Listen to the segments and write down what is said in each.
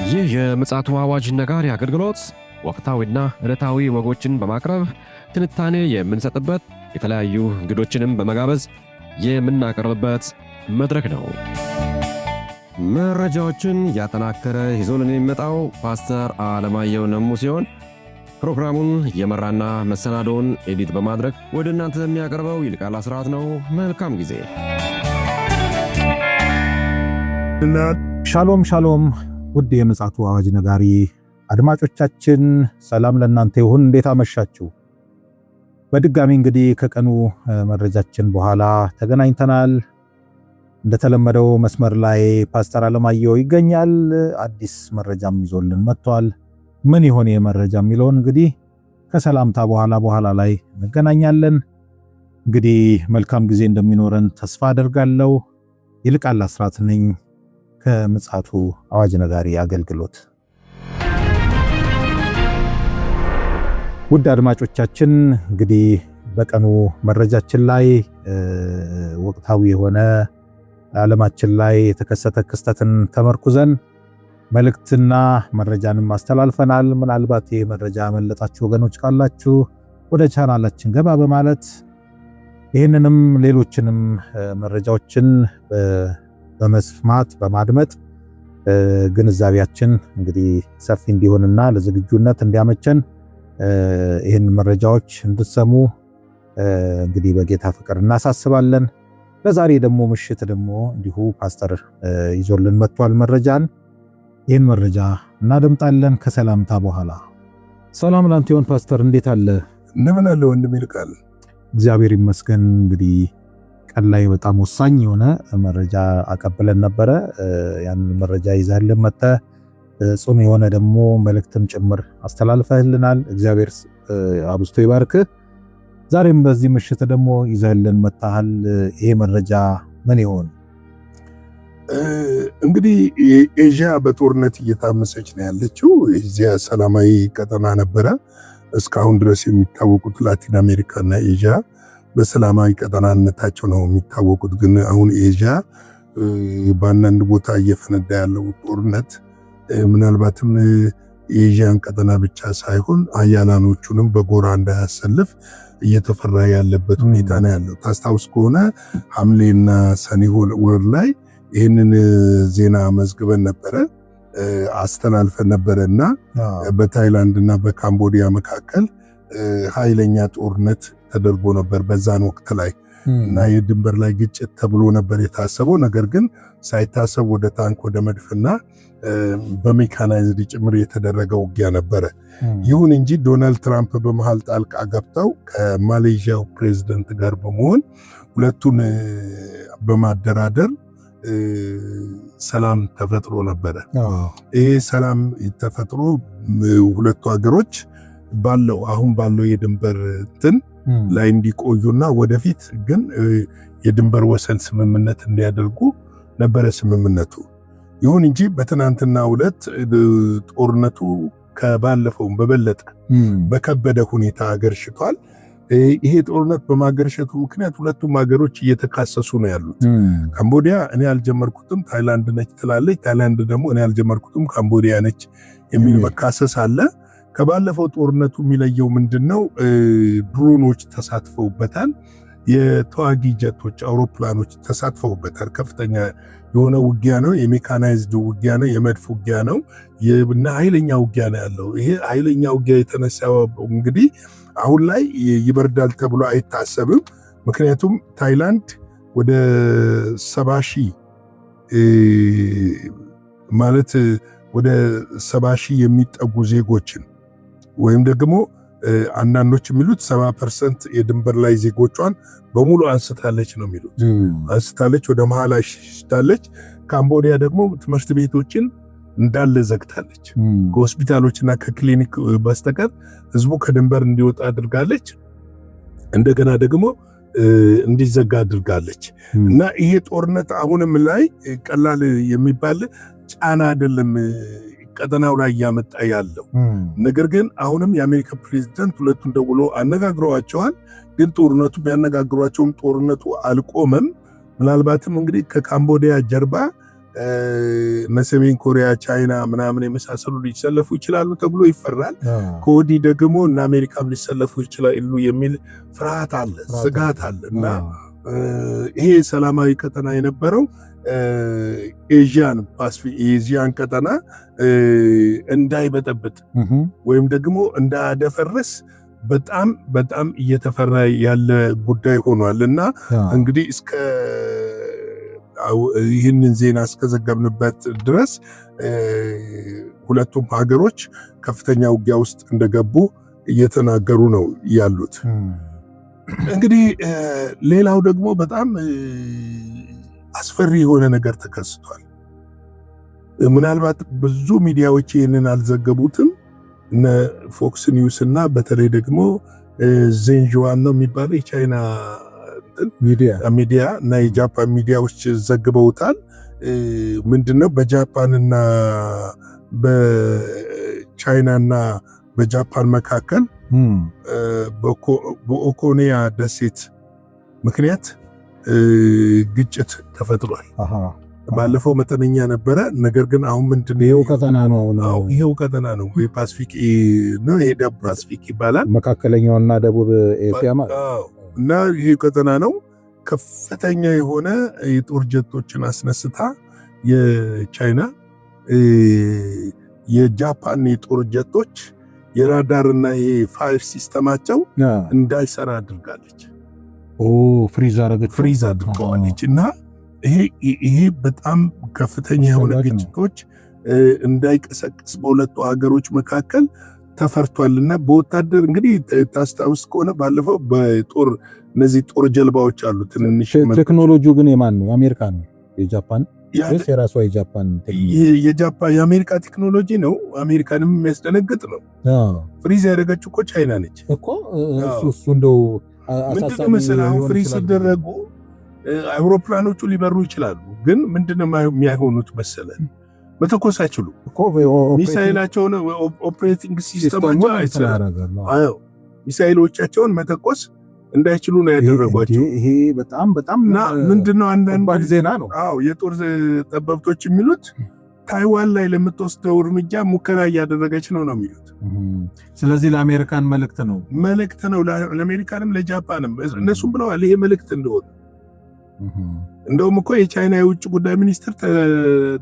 ይህ የምፅዓቱ አዋጅ ነጋሪ አገልግሎት ወቅታዊና ዕለታዊ ወጎችን በማቅረብ ትንታኔ የምንሰጥበት የተለያዩ እንግዶችንም በመጋበዝ የምናቀርብበት መድረክ ነው። መረጃዎችን ያጠናከረ ይዞልን የሚመጣው ፓስተር አለማየሁ ነሙ ሲሆን ፕሮግራሙን የመራና መሰናዶውን ኤዲት በማድረግ ወደ እናንተ የሚያቀርበው ይልቃል አስራት ነው። መልካም ጊዜ። ሻሎም ሻሎም፣ ውድ የምፅዓቱ አዋጅ ነጋሪ አድማጮቻችን ሰላም ለእናንተ ይሁን። እንዴት አመሻችሁ? በድጋሚ እንግዲህ ከቀኑ መረጃችን በኋላ ተገናኝተናል። እንደተለመደው መስመር ላይ ፓስተር አለማየሁ ይገኛል። አዲስ መረጃም ይዞልን መጥቷል። ምን ይሆን የመረጃ የሚለውን እንግዲህ ከሰላምታ በኋላ ላይ እንገናኛለን። እንግዲህ መልካም ጊዜ እንደሚኖረን ተስፋ አደርጋለሁ። ይልቃል አስራት ነኝ ከምፅዓቱ አዋጅ ነጋሪ አገልግሎት። ውድ አድማጮቻችን እንግዲህ በቀኑ መረጃችን ላይ ወቅታዊ የሆነ ዓለማችን ላይ የተከሰተ ክስተትን ተመርኩዘን መልእክትና መረጃንም ማስተላልፈናል። ምናልባት ይህ መረጃ ያመለጣችሁ ወገኖች ካላችሁ ወደ ቻናላችን ገባ በማለት ይህንንም ሌሎችንም መረጃዎችን በመስማት በማድመጥ ግንዛቤያችን እንግዲህ ሰፊ እንዲሆንና ለዝግጁነት እንዲያመቸን ይህን መረጃዎች እንድትሰሙ እንግዲህ በጌታ ፍቅር እናሳስባለን። ለዛሬ ደግሞ ምሽት ደግሞ እንዲሁ ፓስተር ይዞልን መጥቷል መረጃን። ይህን መረጃ እናደምጣለን ከሰላምታ በኋላ። ሰላም ላንተ ይሁን ፓስተር፣ እንዴት አለ? እንደምን አለ ወንድም ይልቃል? እግዚአብሔር ይመስገን። እንግዲህ ቀን ላይ በጣም ወሳኝ የሆነ መረጃ አቀብለን ነበረ። ያን መረጃ ይዘህልን መጥተህ ጽኑ የሆነ ደግሞ መልእክትም ጭምር አስተላልፈህልናል። እግዚአብሔር አብዝቶ ይባርክህ። ዛሬም በዚህ ምሽት ደግሞ ይዘህልን መጥተሃል። ይሄ መረጃ ምን ይሆን? እንግዲህ ኤዥያ በጦርነት እየታመሰች ነው ያለችው። እዚያ ሰላማዊ ቀጠና ነበረ። እስካሁን ድረስ የሚታወቁት ላቲን አሜሪካ እና ኤዥያ በሰላማዊ ቀጠናነታቸው ነው የሚታወቁት። ግን አሁን ኤዥያ በአንዳንድ ቦታ እየፈነዳ ያለው ጦርነት ምናልባትም የኤዥያን ቀጠና ብቻ ሳይሆን አያላኖቹንም በጎራ እንዳያሰልፍ እየተፈራ ያለበት ሁኔታ ነው ያለው። ታስታውስ ከሆነ ሐምሌና ሰኔ ወር ላይ ይህንን ዜና መዝግበን ነበረ፣ አስተላልፈን ነበረና በታይላንድ እና በካምቦዲያ መካከል ኃይለኛ ጦርነት ተደርጎ ነበር በዛን ወቅት ላይ እና የድንበር ላይ ግጭት ተብሎ ነበር የታሰበው። ነገር ግን ሳይታሰብ ወደ ታንክ ወደ መድፍና በሜካናይዝድ ጭምር የተደረገ ውጊያ ነበረ። ይሁን እንጂ ዶናልድ ትራምፕ በመሃል ጣልቃ ገብተው ከማሌዥያው ፕሬዝዳንት ጋር በመሆን ሁለቱን በማደራደር ሰላም ተፈጥሮ ነበረ። ይሄ ሰላም ተፈጥሮ ሁለቱ ሀገሮች አሁን ባለው የድንበር እንትን ላይ እንዲቆዩና ወደፊት ግን የድንበር ወሰን ስምምነት እንዲያደርጉ ነበረ ስምምነቱ። ይሁን እንጂ በትናንትናው ዕለት ጦርነቱ ከባለፈው በበለጠ በከበደ ሁኔታ አገርሽቷል። ይሄ ጦርነት በማገርሸቱ ምክንያት ሁለቱም ሀገሮች እየተካሰሱ ነው ያሉት። ካምቦዲያ እኔ አልጀመርኩትም ታይላንድ ነች ትላለች፣ ታይላንድ ደግሞ እኔ አልጀመርኩትም ካምቦዲያ ነች የሚል መካሰስ አለ። ከባለፈው ጦርነቱ የሚለየው ምንድነው? ድሮኖች ተሳትፈውበታል፣ የተዋጊ ጀቶች አውሮፕላኖች ተሳትፈውበታል። ከፍተኛ የሆነ ውጊያ ነው፣ የሜካናይዝድ ውጊያ ነው፣ የመድፍ ውጊያ ነው እና ኃይለኛ ውጊያ ነው ያለው። ይሄ ኃይለኛ ውጊያ የተነሳው እንግዲህ አሁን ላይ ይበርዳል ተብሎ አይታሰብም። ምክንያቱም ታይላንድ ወደ 70,000 ማለት ወደ 70,000 የሚጠጉ ዜጎችን ወይም ደግሞ አንዳንዶች የሚሉት 70% የድንበር ላይ ዜጎቿን በሙሉ አንስታለች ነው የሚሉት። አንስታለች፣ ወደ መሃል አሽሽታለች። ካምቦዲያ ደግሞ ትምህርት ቤቶችን እንዳለ ዘግታለች። ከሆስፒታሎችና ከክሊኒክ በስተቀር ህዝቡ ከድንበር እንዲወጣ አድርጋለች። እንደገና ደግሞ እንዲዘጋ አድርጋለች። እና ይሄ ጦርነት አሁንም ላይ ቀላል የሚባል ጫና አይደለም ቀጠናው ላይ ያመጣ ያለው። ነገር ግን አሁንም የአሜሪካ ፕሬዝዳንት ሁለቱን ደውሎ አነጋግረዋቸዋል። ግን ጦርነቱ ቢያነጋግሯቸውም ጦርነቱ አልቆመም። ምናልባትም እንግዲህ ከካምቦዲያ ጀርባ ሰሜን ኮሪያ፣ ቻይና ምናምን የመሳሰሉ ሊሰለፉ ይችላሉ ተብሎ ይፈራል። ከወዲህ ደግሞ እና አሜሪካም ሊሰለፉ ይችላሉ የሚል ፍርሃት አለ፣ ስጋት አለ እና ይሄ ሰላማዊ ቀጠና የነበረው ኤዥያን ቀጠና እንዳይበጠብጥ ወይም ደግሞ እንዳያደፈርስ በጣም እየተፈራ ያለ ጉዳይ ሆኗል እና እንግዲህ ይህንን ዜና እስከዘገብንበት ድረስ ሁለቱም ሀገሮች ከፍተኛ ውጊያ ውስጥ እንደገቡ እየተናገሩ ነው ያሉት። እንግዲህ ሌላው ደግሞ በጣም አስፈሪ የሆነ ነገር ተከስቷል። ምናልባት ብዙ ሚዲያዎች ይህንን አልዘገቡትም። እነ ፎክስ ኒውስ እና በተለይ ደግሞ ዜንዥዋን ነው የሚባለው የቻይና ሚዲያ እና የጃፓን ሚዲያዎች ዘግበውታል። ምንድነው በጃፓንና በቻይናና በጃፓን መካከል በኦኮኒያ ደሴት ምክንያት ግጭት ተፈጥሯል። ባለፈው መጠነኛ ነበረ። ነገር ግን አሁን ምንድነው ይሄው ቀጠና ነው የፓሲፊክ ነው፣ ይሄ ደቡብ ፓሲፊክ ይባላል። መካከለኛውና ደቡብ ኤሽያ ማለት እና ይሄ ቀጠና ነው። ከፍተኛ የሆነ የጦር ጀቶችን አስነስታ የቻይና የጃፓን የጦር ጀቶች የራዳርና የፋየር ሲስተማቸው እንዳይሰራ አድርጋለች። ፍሪዝ አድርገዋለች እና ይሄ በጣም ከፍተኛ የሆነ ግጭቶች እንዳይቀሰቅስ በሁለቱ ሀገሮች መካከል ተፈርቷልና በወታደር እንግዲህ ታስታውስ ከሆነ ባለፈው በጦር እነዚህ ጦር ጀልባዎች አሉ ትንንሽ። ቴክኖሎጂው ግን የማን ነው? የአሜሪካ ነው? የጃፓን የራሷ የጃፓን የአሜሪካ ቴክኖሎጂ ነው። አሜሪካንም የሚያስደነግጥ ነው። ፍሪዝ ያደረገችው እኮ ቻይና ነች እኮ። እሱ እንደው ምንድነው መሰለህ አሁን ፍሪዝ ሲደረጉ አውሮፕላኖቹ ሊበሩ ይችላሉ፣ ግን ምንድነው የሚያሆኑት መሰለህ? መተኮስ አይችሉም። ሚሳኤላቸውን ኦፕሬቲንግ ሲስተማቸው ሚሳኤሎቻቸውን መተኮስ እንዳይችሉ ነው ያደረጓቸው። ይሄ በጣም ምንድነው አንዳንድ ዜና ነው። የጦር ጠበብቶች የሚሉት ታይዋን ላይ ለምትወስደው እርምጃ ሙከራ እያደረገች ነው የሚሉት። ስለዚህ ለአሜሪካን መልእክት ነው ለአሜሪካንም ለጃፓንም እነሱም ብለዋል ይሄ መልእክት እንደሆነ። እንደውም እኮ የቻይና የውጭ ጉዳይ ሚኒስትር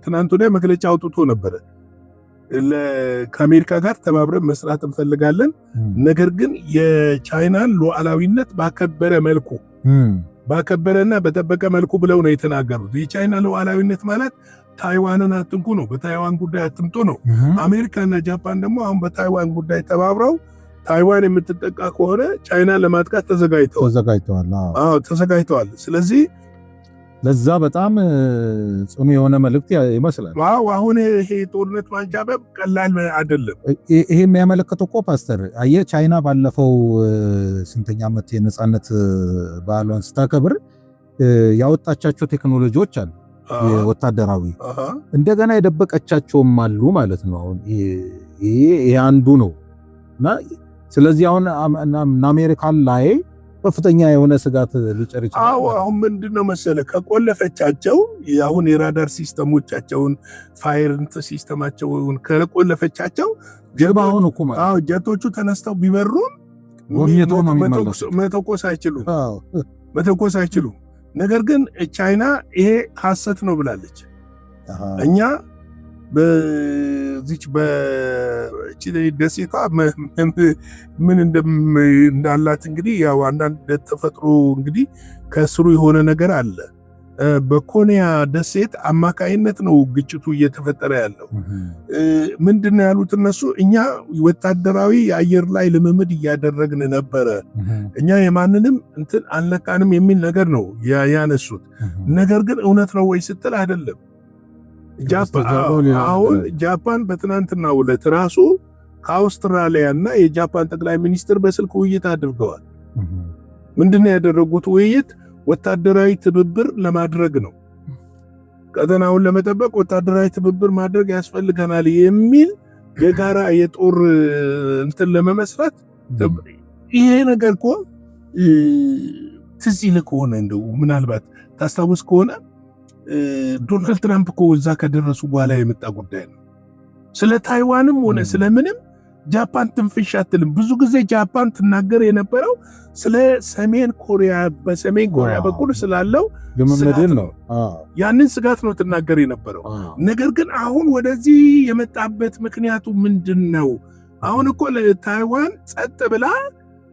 ትናንት ወዲያ መግለጫ አውጥቶ ነበረ። ከአሜሪካ ጋር ተባብረን መስራት እንፈልጋለን፣ ነገር ግን የቻይናን ሉዓላዊነት ባከበረና በጠበቀ መልኩ ብለው ነው የተናገሩት። የቻይና ሉዓላዊነት ማለት ታይዋንን አትንኩ ነው፣ በታይዋን ጉዳይ አትምጡ ነው። አሜሪካና ጃፓን ደግሞ አሁን በታይዋን ጉዳይ ተባብረው ታይዋን የምትጠቃ ከሆነ ቻይና ለማጥቃት ተዘጋጅተዋል። ስለዚህ ለዛ በጣም ጽኑ የሆነ መልእክት ይመስላል። አሁን ይሄ ጦርነት ማንጃበብ ቀላል አይደለም። ይሄ የሚያመለክተው እኮ ፓስተር አየህ፣ ቻይና ባለፈው ስንተኛ ዓመት የነጻነት በዓሏን ስታከብር ያወጣቻቸው ቴክኖሎጂዎች አሉ ወታደራዊ፣ እንደገና የደበቀቻቸውም አሉ ማለት ነው። አሁን ይሄ አንዱ ነው እና ስለዚህ አሁን አሜሪካን ላይ ከፍተኛ የሆነ ስጋት ሊጭር ይችላል። አሁን ምንድነው መሰለ ከቆለፈቻቸው አሁን የራዳር ሲስተሞቻቸውን ፋየር ሲስተማቸውን ከቆለፈቻቸው ጀቶቹ ተነስተው ቢበሩ መተኮስ አይችሉም። ነገር ግን ቻይና ይሄ ሐሰት ነው ብላለች። እኛ በዚች ደሴቷ ምን እንዳላት እንግዲህ ያው አንዳንድ ተፈጥሮ እንግዲህ ከስሩ የሆነ ነገር አለ። በኮኒያ ደሴት አማካይነት ነው ግጭቱ እየተፈጠረ ያለው። ምንድነው ያሉት እነሱ? እኛ ወታደራዊ የአየር ላይ ልምምድ እያደረግን ነበረ፣ እኛ የማንንም እንትን አልነካንም የሚል ነገር ነው ያነሱት። ነገር ግን እውነት ነው ወይ ስትል አይደለም። አሁን ጃፓን በትናንትናው ዕለት ራሱ ከአውስትራሊያ እና የጃፓን ጠቅላይ ሚኒስትር በስልክ ውይይት አድርገዋል። ምንድነው ያደረጉት ውይይት? ወታደራዊ ትብብር ለማድረግ ነው። ቀጠናውን ለመጠበቅ ወታደራዊ ትብብር ማድረግ ያስፈልገናል የሚል የጋራ የጦር እንትን ለመመስረት። ይሄ ነገር እኮ ትዝ ይልህ ከሆነ እንደው ምናልባት ታስታውስ ከሆነ ዶናልድ ትራምፕ እኮ እዛ ከደረሱ በኋላ የመጣ ጉዳይ ነው። ስለ ታይዋንም ሆነ ስለምንም ጃፓን ትንፍሽ አትልም። ብዙ ጊዜ ጃፓን ትናገር የነበረው ስለ ሰሜን ኮሪያ በሰሜን ኮሪያ በኩል ስላለው ልምምድን ነው። ያንን ስጋት ነው ትናገር የነበረው። ነገር ግን አሁን ወደዚህ የመጣበት ምክንያቱ ምንድን ነው? አሁን እኮ ለታይዋን ጸጥ ብላ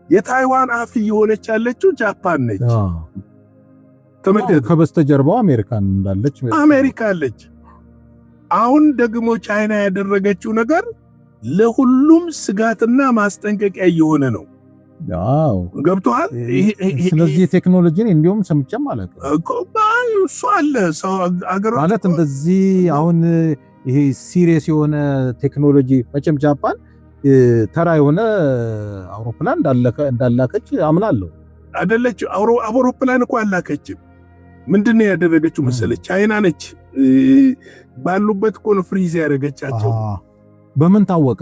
የታይዋን አፍ እየሆነች ያለችው ጃፓን ነች። ተመልከት፣ ከበስተጀርባው አሜሪካን እንዳለች አሜሪካ አለች። አሁን ደግሞ ቻይና ያደረገችው ነገር ለሁሉም ስጋትና ማስጠንቀቂያ እየሆነ ነው። ገብቶሃል? ስለዚህ ቴክኖሎጂን እንዲሁም ሰምቼም ማለት እሱ አለ ሰው አገሮች ማለት እንደዚህ አሁን ይሄ ሲሪየስ የሆነ ቴክኖሎጂ መቼም ጃፓን ተራ የሆነ አውሮፕላን እንዳላከች አምናለሁ። አይደለች? አውሮፕላን እኮ አላከችም። ምንድን ነው ያደረገችው መሰለች? ቻይና ነች ባሉበት እኮ ነው ፍሪዝ ያደረገቻቸው። በምን ታወቀ?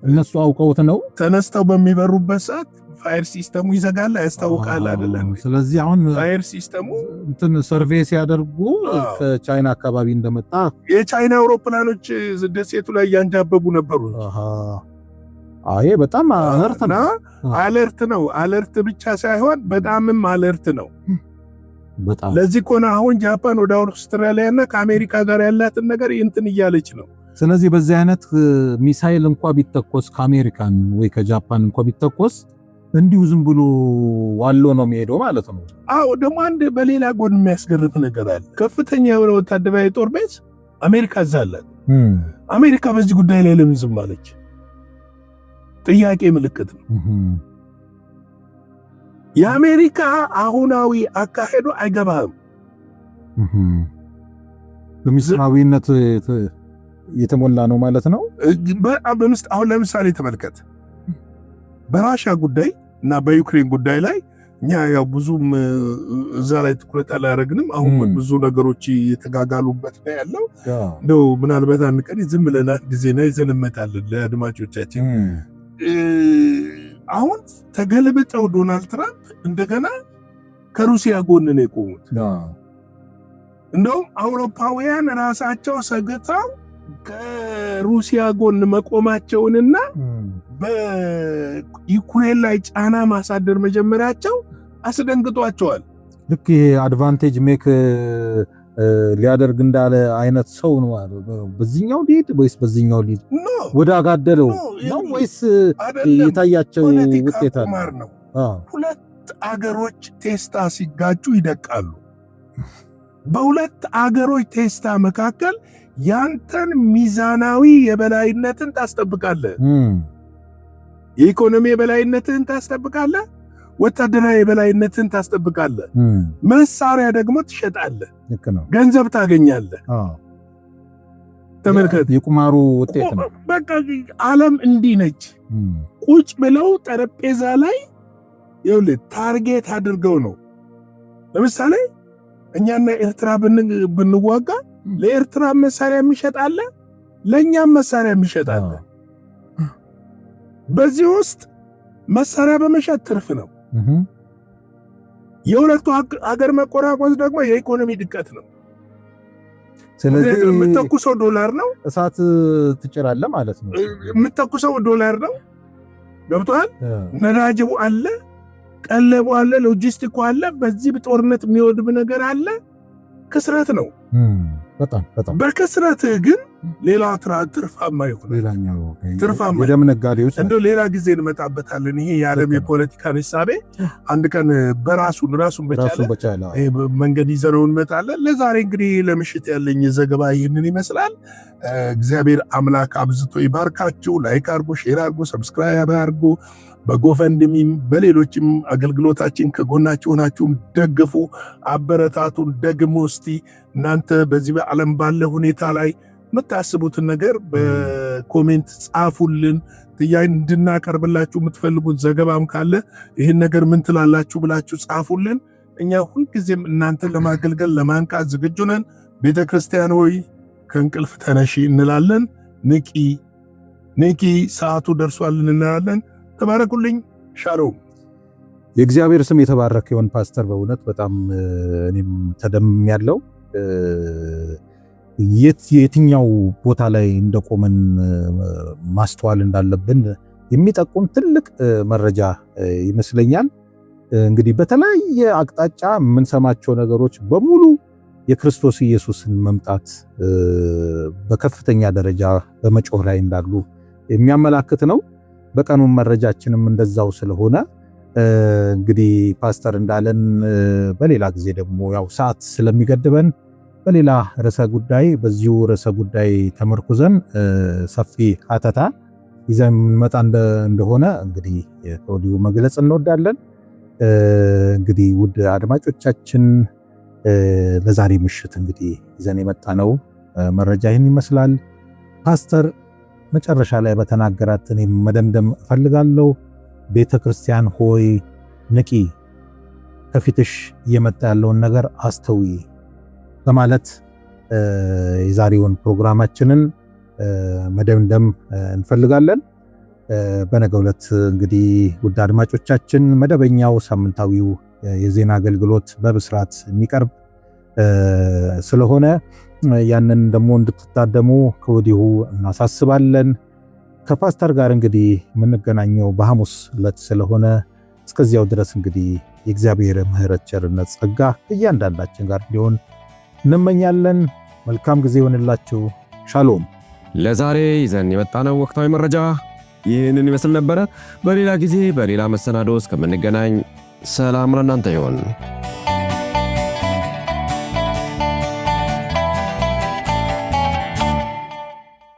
እነሱ አውቀውት ነው። ተነስተው በሚበሩበት ሰዓት ፋየር ሲስተሙ ይዘጋል፣ ያስታውቃል አይደለም? ስለዚህ አሁን ፋየር ሲስተሙ እንትን ሰርቬይ ሲያደርጉ ከቻይና አካባቢ እንደመጣ የቻይና አውሮፕላኖች ደሴቱ ላይ እያንጃበቡ ነበሩ። አይ በጣም አለርት ነው። አለርት ነው። አለርት ብቻ ሳይሆን በጣምም አለርት ነው። በጣም ለዚህ ኮና አሁን ጃፓን ወደ አውስትራሊያ እና ከአሜሪካ ጋር ያላትን ነገር እንትን እያለች ነው። ስለዚህ በዚህ አይነት ሚሳይል እንኳን ቢተኮስ ከአሜሪካን ወይ ከጃፓን እንኳን ቢተኮስ እንዲሁ ዝም ብሎ ዋሎ ነው የሚሄደው ማለት ነው። አዎ ደግሞ አንድ በሌላ ጎን የሚያስገርም ነገር አለ። ከፍተኛ የሆነ ወታደራዊ ጦር ቤት አሜሪካ ዛላት። አሜሪካ በዚህ ጉዳይ ላይ ለምን ዝም አለች? ጥያቄ ምልክት ነው። የአሜሪካ አሁናዊ አካሄዱ አይገባም። በሚስጥራዊነት የተሞላ ነው ማለት ነው። አሁን ለምሳሌ ተመልከት፣ በራሻ ጉዳይ እና በዩክሬን ጉዳይ ላይ እኛ ያው ብዙም እዛ ላይ ትኩረት አላደረግንም። አሁን ብዙ ነገሮች የተጋጋሉበት ነው ያለው። እንደው ምናልባት አንድ ቀን ዝም ብለን ጊዜና ይዘን እንመጣለን ለአድማጮቻችን። አሁን ተገልብጠው ዶናልድ ትራምፕ እንደገና ከሩሲያ ጎን ነው የቆሙት። እንደውም አውሮፓውያን ራሳቸው ሰግተው ከሩሲያ ጎን መቆማቸውንና በዩክሬን ላይ ጫና ማሳደር መጀመሪያቸው አስደንግጧቸዋል። ልክ ይሄ አድቫንቴጅ ሜክ ሊያደርግ እንዳለ አይነት ሰው ነው። በዚህኛው ሊድ ወይስ በዚህኛው ሊድ ወደ አጋደለው ነው ወይስ የታያቸው ውጤት ነው? ሁለት አገሮች ቴስታ ሲጋጩ ይደቃሉ። በሁለት አገሮች ቴስታ መካከል ያንተን ሚዛናዊ የበላይነትን ታስጠብቃለህ። የኢኮኖሚ የበላይነትን ታስጠብቃለህ። ወታደራዊ የበላይነትን ታስጠብቃለህ። መሳሪያ ደግሞ ትሸጣለህ፣ ገንዘብ ታገኛለህ። ተመልከት፣ የቁማሩ ውጤት ነው። በቃ ዓለም እንዲህ ነች። ቁጭ ብለው ጠረጴዛ ላይ ይኸውልህ ታርጌት አድርገው ነው። ለምሳሌ እኛና ኤርትራ ብንዋጋ ለኤርትራ መሳሪያ የሚሸጣለ፣ ለእኛም መሳሪያ የሚሸጣለ። በዚህ ውስጥ መሳሪያ በመሸጥ ትርፍ ነው። የሁለቱ ሀገር መቆራቆዝ ደግሞ የኢኮኖሚ ድቀት ነው። ስለዚህ የምትተኩሰው ዶላር ነው። እሳት ትጭራለህ ማለት ነው። የምትተኩሰው ዶላር ነው። ገብቶሃል? ነዳጅ አለ፣ ቀለቡ አለ፣ ሎጂስቲኩ አለ። በዚህ ጦርነት የሚወድብ ነገር አለ። ክስረት ነው። በጣም በክስረት ግን ሌላ ትርፋማ ይሆናል። ሌላኛው ትርፋማ የደም ነጋዴዎች እንደው ሌላ ጊዜ እንመጣበታለን። ይሄ የዓለም የፖለቲካ ንሳቤ አንድ ቀን ራሱን በቻለ መንገድ ይዘነው እንመጣለን። ለዛሬ እንግዲህ ለምሽት ያለኝ ዘገባ ይህንን ይመስላል። እግዚአብሔር አምላክ አብዝቶ ይባርካችሁ። ላይክ አድርጎ፣ ሼር አድርጎ፣ ሰብስክራይብ አድርጎ፣ በጎፈንድሚም በሌሎችም አገልግሎታችን ከጎናችሁ ሆናችሁም ደግፉ፣ አበረታቱን። ደግሞ እስቲ እናንተ በዚህ በዓለም ባለ ሁኔታ ላይ የምታስቡትን ነገር በኮሜንት ጻፉልን። ጥያቄ እንድናቀርብላችሁ የምትፈልጉት ዘገባም ካለ ይህን ነገር ምን ትላላችሁ ብላችሁ ጻፉልን። እኛ ሁልጊዜም እናንተን ለማገልገል ለማንቃት ዝግጁ ነን። ቤተክርስቲያን ሆይ ከእንቅልፍ ተነሺ እንላለን። ንቂ ሰዓቱ ደርሷልን እንላለን። ተባረኩልኝ። ሻሎም። የእግዚአብሔር ስም የተባረከ ይሁን። ፓስተር በእውነት በጣም እኔም ተደምሜያለሁ። የትኛው ቦታ ላይ እንደቆመን ማስተዋል እንዳለብን የሚጠቁም ትልቅ መረጃ ይመስለኛል። እንግዲህ በተለያየ አቅጣጫ የምንሰማቸው ነገሮች በሙሉ የክርስቶስ ኢየሱስን መምጣት በከፍተኛ ደረጃ በመጮህ ላይ እንዳሉ የሚያመላክት ነው። በቀኑም መረጃችንም እንደዛው ስለሆነ እንግዲህ ፓስተር እንዳለን በሌላ ጊዜ ደግሞ ያው ሰዓት ስለሚገድበን በሌላ ርዕሰ ጉዳይ በዚሁ ርዕሰ ጉዳይ ተመርኩዘን ሰፊ ሀተታ ይዘን መጣ እንደሆነ እንግዲህ ከወዲሁ መግለጽ እንወዳለን። እንግዲህ ውድ አድማጮቻችን ለዛሬ ምሽት እንግዲህ ይዘን የመጣነው መረጃ ይህን ይመስላል። ፓስተር መጨረሻ ላይ በተናገራት እኔ መደምደም እፈልጋለሁ። ቤተ ክርስቲያን ሆይ ንቂ፣ ከፊትሽ እየመጣ ያለውን ነገር አስተውይ በማለት የዛሬውን ፕሮግራማችንን መደምደም እንፈልጋለን። በነገው ዕለት እንግዲህ ውድ አድማጮቻችን መደበኛው ሳምንታዊው የዜና አገልግሎት በብስራት የሚቀርብ ስለሆነ ያንን ደግሞ እንድትታደሙ ከወዲሁ እናሳስባለን። ከፓስተር ጋር እንግዲህ የምንገናኘው በሐሙስ ዕለት ስለሆነ እስከዚያው ድረስ እንግዲህ የእግዚአብሔር ምሕረት፣ ቸርነት፣ ጸጋ እያንዳንዳችን ጋር ሊሆን እንመኛለን። መልካም ጊዜ ይሆንላችሁ። ሻሎም። ለዛሬ ይዘን የመጣነው ወቅታዊ መረጃ ይህንን ይመስል ነበረ። በሌላ ጊዜ በሌላ መሰናዶ እስከምንገናኝ ሰላም ለእናንተ ይሁን።